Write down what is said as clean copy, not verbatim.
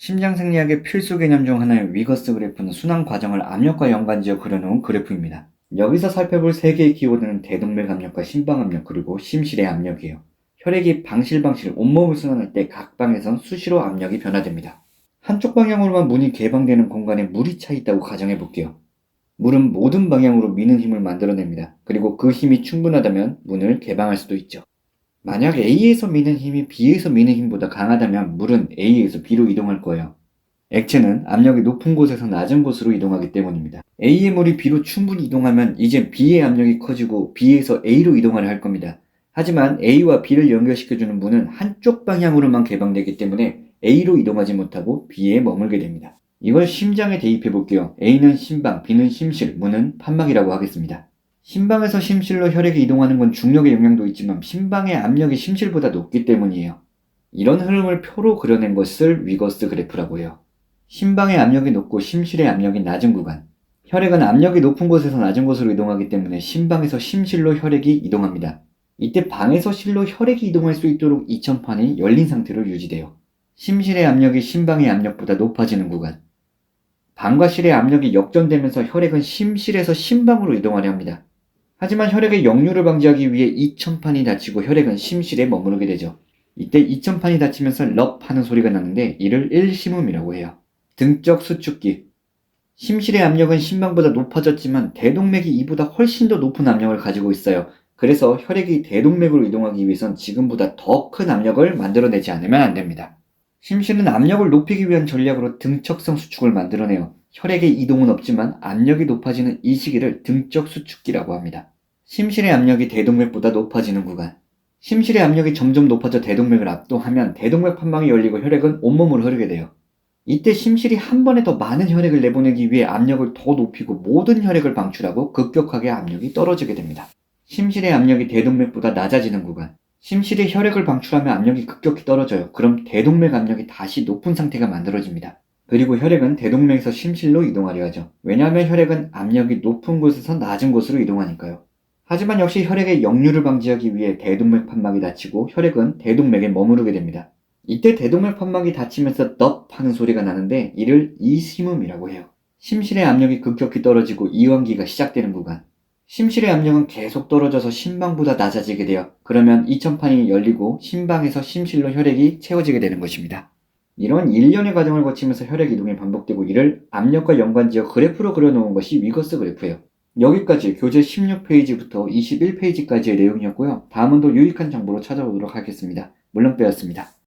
심장생리학의 필수 개념 중 하나인 위거스 그래프는 순환 과정을 압력과 연관지어 그려놓은 그래프입니다. 여기서 살펴볼 세 개의 키워드는 대동맥 압력과 심방 압력 그리고 심실의 압력이에요. 혈액이 방실방실 온몸을 순환할 때 각 방에선 수시로 압력이 변화됩니다. 한쪽 방향으로만 문이 개방되는 공간에 물이 차 있다고 가정해 볼게요. 물은 모든 방향으로 미는 힘을 만들어냅니다. 그리고 그 힘이 충분하다면 문을 개방할 수도 있죠. 만약 A에서 미는 힘이 B에서 미는 힘보다 강하다면 물은 A에서 B로 이동할 거예요. 액체는 압력이 높은 곳에서 낮은 곳으로 이동하기 때문입니다. A의 물이 B로 충분히 이동하면 이제 B의 압력이 커지고 B에서 A로 이동하려 할 겁니다. 하지만 A와 B를 연결시켜주는 문은 한쪽 방향으로만 개방되기 때문에 A로 이동하지 못하고 B에 머물게 됩니다. 이걸 심장에 대입해 볼게요. A는 심방, B는 심실, 문은 판막이라고 하겠습니다. 심방에서 심실로 혈액이 이동하는 건 중력의 영향도 있지만 심방의 압력이 심실보다 높기 때문이에요. 이런 흐름을 표로 그려낸 것을 위거스 그래프라고 해요. 심방의 압력이 높고 심실의 압력이 낮은 구간. 혈액은 압력이 높은 곳에서 낮은 곳으로 이동하기 때문에 심방에서 심실로 혈액이 이동합니다. 이때 방에서 실로 혈액이 이동할 수 있도록 이천판이 열린 상태로 유지돼요. 심실의 압력이 심방의 압력보다 높아지는 구간. 방과 실의 압력이 역전되면서 혈액은 심실에서 심방으로 이동하려 합니다. 하지만 혈액의 역류를 방지하기 위해 이천판이 닫히고 혈액은 심실에 머무르게 되죠. 이때 이천판이 닫히면서 럽 하는 소리가 나는데 이를 일심음이라고 해요. 등적 수축기. 심실의 압력은 심방보다 높아졌지만 대동맥이 이보다 훨씬 더 높은 압력을 가지고 있어요. 그래서 혈액이 대동맥으로 이동하기 위해선 지금보다 더 큰 압력을 만들어내지 않으면 안 됩니다. 심실은 압력을 높이기 위한 전략으로 등척성 수축을 만들어내요. 혈액의 이동은 없지만 압력이 높아지는 이 시기를 등적 수축기라고 합니다. 심실의 압력이 대동맥보다 높아지는 구간. 심실의 압력이 점점 높아져 대동맥을 압도하면 대동맥 판막이 열리고 혈액은 온몸으로 흐르게 돼요. 이때 심실이 한 번에 더 많은 혈액을 내보내기 위해 압력을 더 높이고 모든 혈액을 방출하고 급격하게 압력이 떨어지게 됩니다. 심실의 압력이 대동맥보다 낮아지는 구간. 심실이 혈액을 방출하면 압력이 급격히 떨어져요. 그럼 대동맥 압력이 다시 높은 상태가 만들어집니다. 그리고 혈액은 대동맥에서 심실로 이동하려 하죠. 왜냐하면 혈액은 압력이 높은 곳에서 낮은 곳으로 이동하니까요. 하지만 역시 혈액의 역류를 방지하기 위해 대동맥 판막이 닫히고 혈액은 대동맥에 머무르게 됩니다. 이때 대동맥 판막이 닫히면서 넙 하는 소리가 나는데 이를 이심음이라고 해요. 심실의 압력이 급격히 떨어지고 이완기가 시작되는 구간. 심실의 압력은 계속 떨어져서 심방보다 낮아지게 돼요. 그러면 이천판이 열리고 심방에서 심실로 혈액이 채워지게 되는 것입니다. 이런 일련의 과정을 거치면서 혈액 이동이 반복되고 이를 압력과 연관지어 그래프로 그려놓은 것이 위거스 그래프예요. 여기까지 교재 16페이지부터 21페이지까지의 내용이었고요. 다음은 더 유익한 정보로 찾아오도록 하겠습니다. 물론빼였습니다.